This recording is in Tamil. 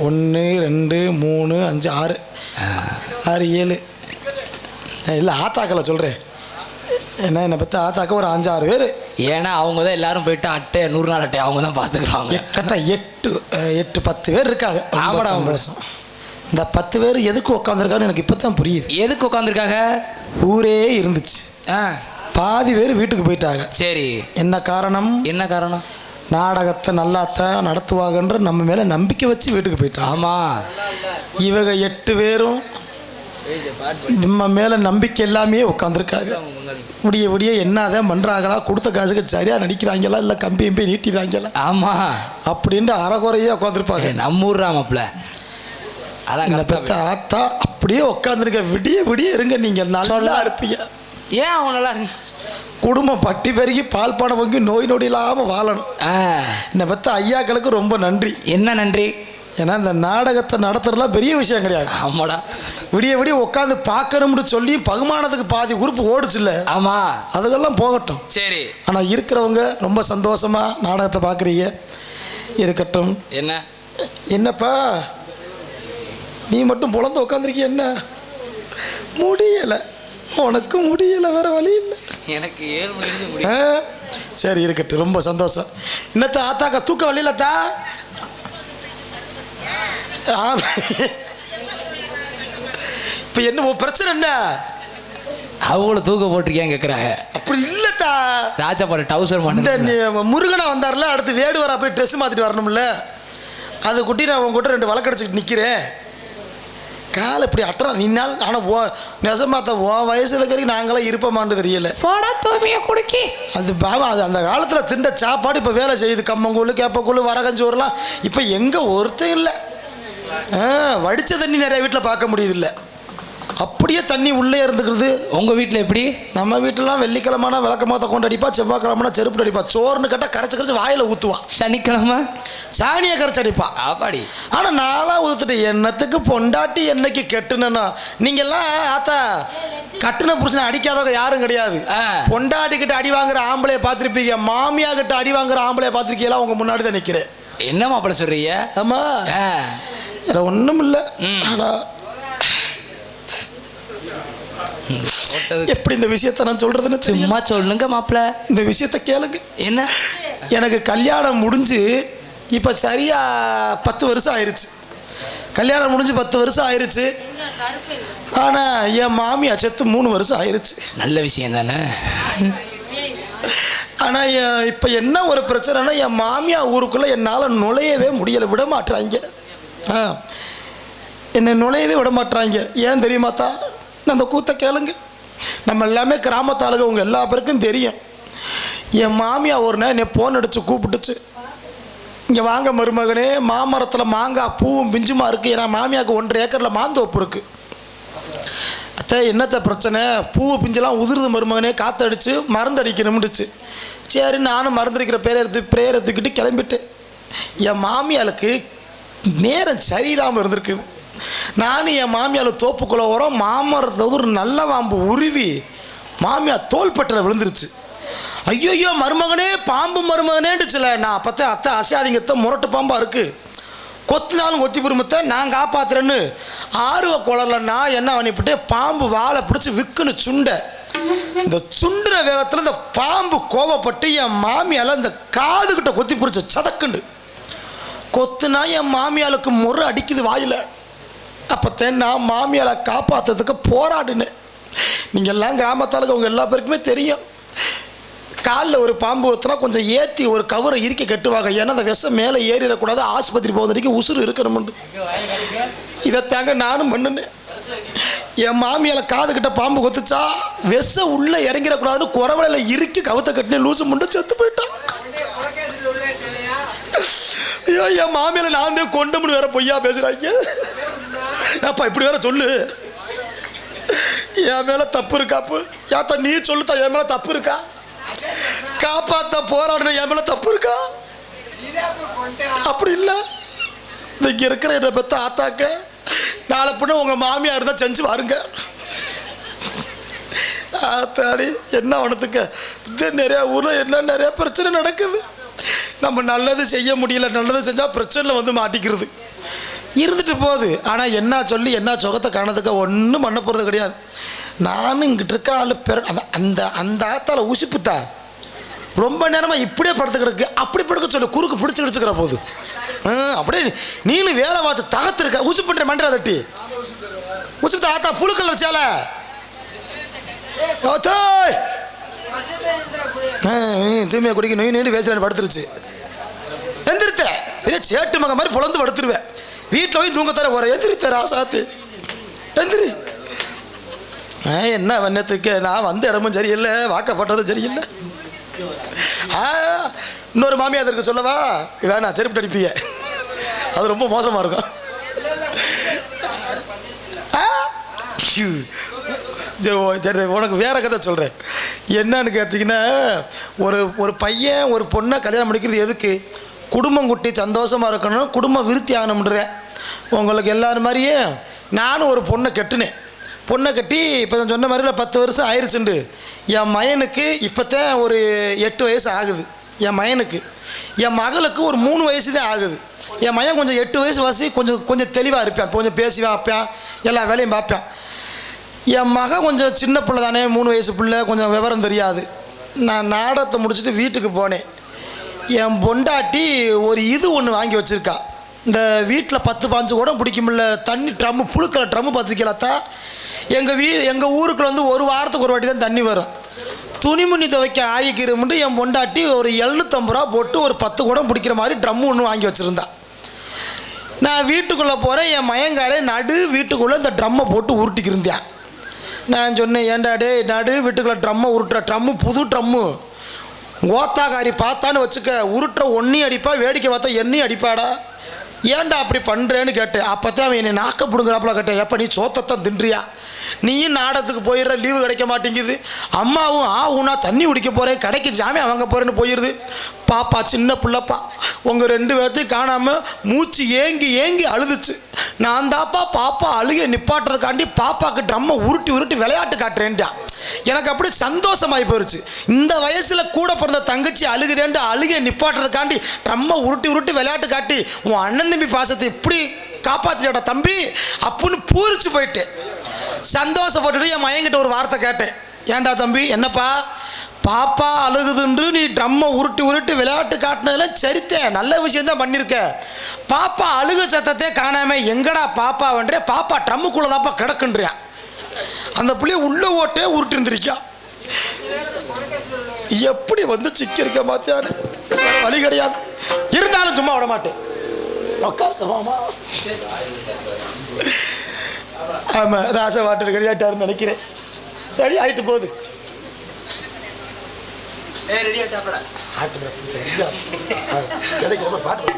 1 2 3 5 6 6 7 இல்லை ஆத்தாக்களை சொல்கிறேன். ஏன்னா என்னை பற்றி ஆத்தாக்க ஒரு 5 6 பேர். ஏன்னா அவங்க தான் எல்லாரும் போயிட்டு அட்டை 100 நாள் அட்டை அவங்க தான் பார்த்துக்குறாங்க. கரெக்டாக 8 10 பேர் இருக்காங்க. ஆமாடா சந்தோஷம். இந்த 10 பேர் எதுக்கு உட்காந்துருக்கான்னு எனக்கு இப்போ தான் புரியுது. எதுக்கு உட்காந்துருக்காங்க? ஊரே இருந்துச்சு, பாதி பேர் வீட்டுக்கு போயிட்டாங்க. சரி, என்ன காரணம்? என்ன காரணம்? நாடகத்தை நல்லாத்தான் நடத்துவாங்கன்ற நம்ம மேலே நம்பிக்கை வச்சு வீட்டுக்கு போயிட்டாங்க. ஆமாம், இவங்க 8 பேரும் நம்ம மேலே நம்பிக்கை எல்லாமே உட்காந்துருக்காங்க. விடிய விடிய என்னதான் பண்ணுறாங்களா, கொடுத்த காசுக்கு சரியாக நடிக்கிறாங்களா இல்லை கம்பி நீட்டிடுறாங்களா, ஆமாம் அப்படின்ட்டு அறகுறையாக உட்காந்துருப்பாங்க. நம்ம ஊர் ராமப்பில் அதான் பெற்ற ஆத்தா அப்படியே உட்காந்துருக்க. விடிய விடிய இருங்க, நீங்கள் நல்லா இருப்பீங்க. ஏன் அவங்க நல்லா இருக்கு? குடும்பம் பட்டி பெருகி பால் பானை வாங்கி நோய் நொடி இல்லாமல் வாழணும். என்னை பற்றி ஐயாக்களுக்கு ரொம்ப நன்றி. என்ன நன்றி? ஏன்னா இந்த நாடகத்தை நடத்துறதுலாம் பெரிய விஷயம் கிடையாது. ஆமாடா, விடிய விடிய உட்காந்து பார்க்கணும்னு சொல்லி பகுமானத்துக்கு பாதி உறுப்பு ஓடுச்சு இல்லை? ஆமாம், அதுக்கெல்லாம் போகட்டும். சரி, ஆனால் இருக்கிறவங்க ரொம்ப சந்தோஷமாக நாடகத்தை பார்க்குறீங்க, இருக்கட்டும். என்னப்பா நீ மட்டும் புலந்து உட்காந்துருக்கிய? என்ன முடியலை? உனக்கு முடியலை, வேற வழி இல்லை. எனக்கு 7 மணி. சரி, இருக்கட்டும், ரொம்ப சந்தோஷம். என்னத்தா ஆத்தாக்கா தூக்க வழியிலத்தா? இப்போ என்ன பிரச்சனை? என்ன அவங்கள தூக்க போட்டிருக்கேன் கேட்குறாங்க. அப்படி இல்லத்தா, ராஜா பாரு டவுசர் இந்த முருகனை வந்தார்ல, அடுத்து வேடு வரா போய் ட்ரெஸ் மாற்றிட்டு வரணும்ல, அது குட்டி நான் உங்ககிட்ட 2 வழக்கடிச்சிட்டு நிற்கிறேன். காலை இப்படி அட்டுறா நின்னால். ஆனால் நெசமாத்த வயசில் இருக்கிற நாங்களாம் இருப்போமான்னு தெரியல. போடா தூமியை குடிக்கி. அது பாபா, அது அந்த காலத்தில் திண்ட சாப்பாடு இப்போ வேலை செய்யுது. கம்மங்கூழ் கேப்பக்கூழ் வரகஞ்சோறுலாம் இப்போ எங்கே ஒருத்தர் இல்லை. வடித்த தண்ணி நிறைய வீட்டில் பார்க்க முடியுதில்லை, அப்படியே தண்ணி உள்ளே இருந்துக்கிறது. உங்கள் வீட்டில் எப்படி? நம்ம வீட்டிலலாம் வெள்ளிக்கிழமைனா விளக்கமாத்த கொண்டு அடிப்பா, செவ்வாய்க்கிழமைனா செருப்பு அடிப்பா, சோறுன்னு கேட்டால் கரைச்சி வாயில் ஊற்றுவா, சனிக்கிழமை சாணியை கரைச்சி அடிப்பா. ஆப்பாடி. ஆனால் நான்லாம் ஊற்றுட்டு என்னத்துக்கு பொண்டாட்டி என்னைக்கு கெட்டுனா? நீங்கள்லாம் ஆத்தா கட்டுன புருஷனை அடிக்காதவங்க யாரும் கிடையாது. பொண்டாட்டிக்கிட்ட அடி வாங்குற ஆம்பளையை பார்த்துருப்பீங்க, மாமியா கிட்ட அடி வாங்குற ஆம்பளையை பார்த்துருக்கீங்களா? உங்க முன்னாடி தான் நிற்கிறேன். என்ன மாப்பிள்ள சொல்றீங்க? ஆமா, வேற ஒன்றும் இல்லை. ஆனால் எப்படி இந்த விஷயத்தை நான் சொல்றதுன்னு சும்மா சொல்லுங்க மாப்பிள்ள, இந்த விஷயத்தை கேளுங்க. என்ன? எனக்கு கல்யாணம் முடிஞ்சு இப்போ சரியா 10 வருஷம் ஆயிடுச்சு. கல்யாணம் முடிஞ்சு 10 வருஷம் ஆயிடுச்சு. ஆனால் என் மாமியா செத்து 3 வருஷம் ஆயிடுச்சு. நல்ல விஷயம் தானே. ஆனால் இப்போ என்ன ஒரு பிரச்சனைனா, என் மாமியா ஊருக்குள்ளே என்னால் நுழையவே முடியலை, விட மாட்டுறாங்க. என்னை நுழையவே விட மாட்டுறாங்க. ஏன் தெரியுமாத்தா? அந்த கூத்தை கேளுங்க. நம்ம எல்லாமே கிராமத்தாளுங்க, உங்கள் எல்லா பேருக்கும் தெரியும். என் மாமியா ஒரு நேரம் என்னை ஃபோன் அடித்து கூப்பிட்டுச்சு, இங்கே வாங்க மருமகனே, மாமரத்தில் மாங்காய் பூவும் பிஞ்சுமா இருக்குது. ஏன்னா மாமியாவுக்கு 1.5 ஏக்கரில் மாந்தோப்பு இருக்குது. அத்தை என்னத்த பிரச்சனை? பூவு பிஞ்செல்லாம் உதிருது மருமகனே, காற்றடிச்சு மருந்து அடிக்கணும்னுச்சு. சரி, நானும் மருந்தடிக்கிற பிரேயர் எடுத்துக்கிட்டு கிளம்பிட்டு, என் மாமியாளுக்கு நேரம் சரியில்லாமல் இருந்திருக்குது. நானும் என் மாமியால் தோப்புக்குள்ளே வரோம், மாமரத்தை ஒரு நல்ல பாம்பு உருவி மாமியா தோள்பட்டில் விழுந்துருச்சு. ஐயோ மருமகனே, பாம்பு மருமகனேன்ட்டுச்சுல. நான் பார்த்தேன், அத்தை அசையாதீங்கத்தை, முரட்டு பாம்பாக இருக்குது, கொத்தினாலும் கொத்தி புருமத்தை நான் காப்பாற்றுறேன்னு ஆர்வ குளரில் நான் என்ன பண்ணிவிட்டு, பாம்பு வாழை பிடிச்சி விற்குன்னு சுண்டை. இந்த சுண்டுன வேகத்தில் இந்த பாம்பு கோவப்பட்டு என் மாமியால் இந்த காதுகிட்ட கொத்தி பிடிச்ச சதக்குண்டு கொத்துனா என் மாமியாளுக்கு முறை அடிக்குது வாயில். அப்போத்தான் நான் மாமியாலை காப்பாற்றுறதுக்கு போராடினேன். நீங்கள் எல்லாம் கிராமத்தாளுக்கு அவங்க எல்லா பேருக்குமே தெரியும். காலில் ஒரு பாம்பு ஊற்றினா கொஞ்சம் ஏற்றி ஒரு கவரை இறுக்கி கட்டுவாங்க, ஏன்னா அந்த விஷம் மேலே ஏறிடக்கூடாது, ஆஸ்பத்திரி போகிறதுக்கு உசுறு இருக்கணும்னு. இதைத்தாங்க நானும் பண்ணினேன். என் மாமியால காதுகிட்ட பாம்பு கொத்துச்சா, விஷம் உள்ளே இறங்கிடக்கூடாதுன்னு குறவலையில் இறுக்கி கவுத்த கட்டினே, லூசு முண்டு செத்து போயிட்டான். ஐயோ, என் மாமியால நான் தான் கொண்டமுன்னு வேற பொய்யா பேசுகிறாங்க. அப்பா இப்படி வேற சொல்லு, என் மேலே தப்பு இருக்காப்பு? யாத்தா நீ சொல்லுத்தா, என் மேலே தப்பு இருக்கா? காப்பாற்ற போராடின என் மேலே தப்பு இருக்கா? அப்படி இல்லை. இங்கே இருக்கிற என்னை பற்ற ஆத்தாக்க நாளை பின்ன உங்கள் மாமியார் இருந்தால் செஞ்சு வாருங்க. ஆத்தாடி என்ன அவனத்துக்கு இது நிறையா ஊரில் என்ன நிறையா பிரச்சனை நடக்குது. நம்ம நல்லது செய்ய முடியல, நல்லது செஞ்சால் பிரச்சனையில் வந்து மாட்டிக்கிறது. இருந்துட்டு போகுது. ஆனால் என்ன சொல்லி என்ன சுகத்தை காணதுக்கு ஒன்றும் பண்ண போகிறது கிடையாது. நானும் இங்கிட்டு இருக்க ஆள் அந்த அந்த ஆத்தால உசுப்புத்தா ரொம்ப நேரமாக இப்படியே படுத்து கிடக்கு. அப்படி படுக்க சொல்லு, குறுக்கு பிடிச்சி கிடிச்சுக்கிற போது அப்படியே நீனு வேலை பார்த்து தகத்துருக்க உசு பண்ணுற மண்டை தட்டி உசுப்புத்தா ஆத்தா புழுக்கல் வச்சால தூய்மையை குடிக்க நோய் நீண்டு பேசுகிறேன் படுத்துருச்சு. எந்திரித்தேன் பெரிய சேட்டு மக மாதிரி புலந்து படுத்துருவேன். வீட்டில் போய் தூங்கத்தர போகிறேன். எந்திரித்த ராசாத்து எந்திரி. என்ன வண்ணத்துக்கு நான் வந்த இடமும் சரியில்லை, வாக்கப்பட்டதும் சரியில்லை. இன்னொரு மாமியார் அதற்கு சொல்லவா வேணாம், செருப்பு அடிப்பிய, அது ரொம்ப மோசமாக இருக்கும். சரி உனக்கு வேற கதை சொல்கிறேன். என்னன்னு கேட்டிங்கன்னா, ஒரு பையன் ஒரு பொண்ணை கல்யாணம் பண்ணிக்கிறது எதுக்கு? குடும்பம் குட்டி சந்தோஷமாக இருக்கணும், குடும்பம் விருத்தி ஆகணும்ன்ற. உங்களுக்கு எல்லாரும் மாதிரியே நானும் ஒரு பொண்ணை கட்டினேன். பொண்ணை கட்டி இப்போ நான் சொன்ன மாதிரி 10 வருஷம் ஆயிடுச்சுண்டு. என் மகனுக்கு இப்போத்தான் ஒரு 8 வயசு ஆகுது. என் மகனுக்கு, என் மகளுக்கு ஒரு 3 வயசு தான் ஆகுது. என் மகன் கொஞ்சம் 8 வயசு வாசி கொஞ்சம் தெளிவாக இருப்பேன், கொஞ்சம் பேசி வைப்பேன், எல்லா வேலையும் பார்ப்பேன். என் மகன் கொஞ்சம் சின்ன பிள்ளை தானே, 3 வயசு பிள்ளை, கொஞ்சம் விவரம் தெரியாது. நான் நாடகத்தை முடிச்சுட்டு வீட்டுக்கு போனேன். என் பொண்டாட்டி ஒரு ஒன்று வாங்கி வச்சுருக்கா. இந்த வீட்டில் 10-15 குடம் பிடிக்கும்ல தண்ணி ட்ரம்மு, புழுக்கிற ட்ரம்மு பார்த்துக்கலாத்தா. எங்கள் ஊருக்குள்ள வந்து ஒரு வாரத்துக்கு ஒரு வாட்டி தான் தண்ணி வரும். துணிமணி துவைக்க ஆகிக்கிறோம்ட்டு என் பொண்டாட்டி ஒரு 750 ரூபா போட்டு ஒரு 10 குடம் பிடிக்கிற மாதிரி ட்ரம்மு ஒன்று வாங்கி வச்சுருந்தா. நான் வீட்டுக்குள்ளே போகிறேன். என் மயங்காரே நடு வீட்டுக்குள்ளே இந்த ட்ரம்மை போட்டு உருட்டிக்கிருந்தேன். நான் சொன்னேன், ஏண்டா டே நடு வீட்டுக்குள்ளே ட்ரம்மை உருட்டுற, ட்ரம்மு புது ட்ரம்மு, ஓத்தாக்காரி பார்த்தான்னு வச்சுக்க, உருட்டுற ஒன்றையும் அடிப்பா, வேடிக்கை பார்த்தா என்னையும் அடிப்பாடா, ஏன்டா அப்படி பண்ணுறேன்னு கேட்டேன். அப்போ தான் அவன் என்னை நாக்க பிடுங்குறாப்புல கேட்டேன். எப்போ நீ சோத்தத்தான் தின்றியா? நீயும் நாடகத்துக்கு போயிடுற, லீவு கிடைக்க மாட்டேங்குது. அம்மாவும் ஊனா தண்ணி குடிக்க போகிறேன், கடைக்கு ஜாமியா வாங்க போகிறேன்னு போயிடுது. பாப்பா சின்ன பிள்ளைப்பா, உங்கள் 2 பேர்த்தையும் காணாமல் மூச்சு ஏங்கி ஏங்கி அழுதுச்சு. நான் தாப்பா பாப்பா அழுகை நிப்பாட்டுறதுக்காண்டி பாப்பாவுக்கு ட்ரம்மை உருட்டி உருட்டி விளையாட்டு காட்டுறேன்டா. எனக்கு அப்படி சந்தோஷமாகி போயிடுச்சு. இந்த வயசில் கூட பிறந்த தங்கச்சி அழுகுதேன்ட்டு அழுகை நிப்பாட்டுறதுக்காண்டி ட்ரம்மை உருட்டி உருட்டி விளையாட்டு காட்டி உன் அண்ணன் தம்பி பாசத்தை இப்படி காப்பாற்றிட தம்பி அப்படின்னு பூரிச்சு போயிட்டு சந்தோஷப்பட்டுட்டு என் மயங்கிட்ட ஒரு வார்த்தை கேட்டேன். ஏன்டா தம்பி, என்னப்பா பாப்பா அழுகுதுன்று நீ ட்ரம்மை உருட்டி உருட்டி விளையாட்டு காட்டினதுல சரித்தே, நல்ல விஷயந்தான் பண்ணியிருக்க. பாப்பா அழுகு சத்தத்தை காணாம எங்கடா பாப்பா வன்றே, பாப்பா ட்ரம்முக்குள்ளே தாப்பா கிடக்குன்றியான். அந்த பிள்ளைய உள்ள ஓட்டே உருட்டி இருந்திருக்கா. எப்படி வந்து சிக்கி இருக்க மாத்தியானு வழி கிடையாது. இருந்தாலும் சும்மா விட மாட்டேன். ஆமா, ராச வாட்டர் கிடையாட்டாருன்னு நினைக்கிறேன். ரெடி ஆயிட்டு போகுது. கிடைக்கிற பாட்டு